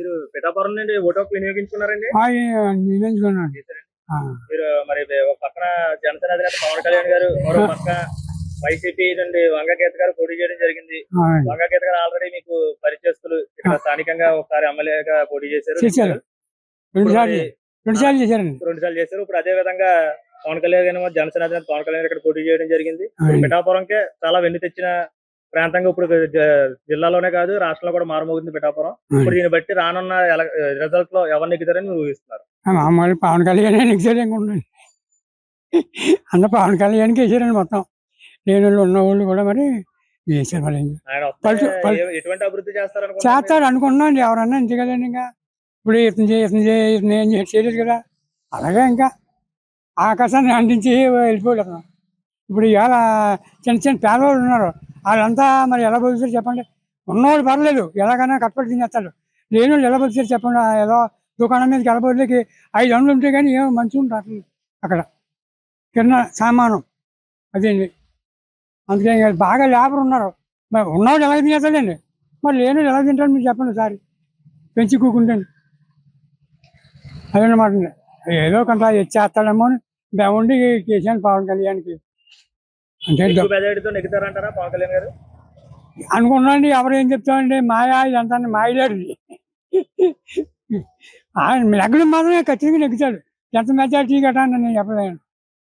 మీరు పిఠాపురం నుండి ఓటు హక్కు వినియోగించుకున్నారండి? నిర్ణయించుకున్నాను. చేశారండి. మీరు మరి ఒక పక్కన జనసేన అధినేత పవన్ కళ్యాణ్ గారు, మరో పక్క వైసీపీ నుండి వంగగీత గారు పోటీ చేయడం జరిగింది. వంగగీత గారు ఆల్రెడీ మీకు పరిచయస్తులు, ఇక్కడ స్థానికంగా ఒకసారి ఎమ్మెల్యేగా పోటీ చేశారు. రెండు సార్లు చేశారు. ఇప్పుడు అదే విధంగా పవన్ కళ్యాణ్ గారు, జనసేన అధినేత పవన్ కళ్యాణ్ ఇక్కడ పోటీ చేయడం జరిగింది. పిఠాపురంకే చాలా వెన్ను తెచ్చిన ప్రాంతంగా ఇప్పుడు జిల్లాలోనే కాదు రాష్ట్రంలో కూడా మారుమోగుతుంది పిఠాపురం. ఇప్పుడు దీన్ని బట్టి రానున్న రిజల్ట్ లో ఎవరు నెగ్గుతారని మీరు ఊహిస్తున్నారు? మామూలు పవన్ కళ్యాణ్ నెగ్గుతారు. అన్న పవన్ కళ్యాణ్కి వేసారండి మొత్తం. లేని వాళ్ళు ఉన్న వాళ్ళు కూడా మరి వేసారు. మరి ఎటువంటి అభివృద్ధి చేస్తారు అనుకున్నాను. ఎవరన్నా అంతే కదండి. ఇంకా ఇప్పుడు ఇతను ఏం చేయలేదు కదా. అలాగే ఇంకా ఆకాశాన్ని అందించి వెళ్ళిపోలేదు. ఇప్పుడు ఇవాళ చిన్న చిన్న పేదవాళ్ళు ఉన్నారు. వాళ్ళంతా మరి ఎలా బతుకుతారు చెప్పండి. ఉన్నవాళ్ళు పర్లేదు, ఎలాగైనా కట్టుబడి తినేస్తారు. లేని వాళ్ళు ఎలా బతుకుతారు చెప్పండి. ఏదో దుకాణం మీదకి వెళ్ళబోతులకి 500 ఉంటే కానీ ఏమో మంచిగా ఉంటారు అక్కడ కింద సామానం. అదేంటి అందుకే బాగా లేబర్ ఉన్నారు. మరి ఉన్నవాళ్ళు ఎలా తినేస్తాడండి, మరి లేని వాళ్ళు ఎలా తింటారు మీరు చెప్పండి. ఒకసారి పెంచి కూకుంటాను అదనమాట. ఏదో కొంత ఇచ్చేస్తాడేమో అని బాగుండి కేసీఆర్ పవన్ కళ్యాణ్కి అంటే నెగ్గుతారంటారా పవన్ కళ్యాణ్ గారు? అనుకున్నాండి. ఎవరు ఏం చెప్తామండి, మాయా ఇదంతా మాయలేడు. ఆయన నెగ్గడం మాత్రమే ఖచ్చితంగా నెగ్గుతాడు. ఎంత మెజార్టీ గట్టా నేను చెప్పలేను.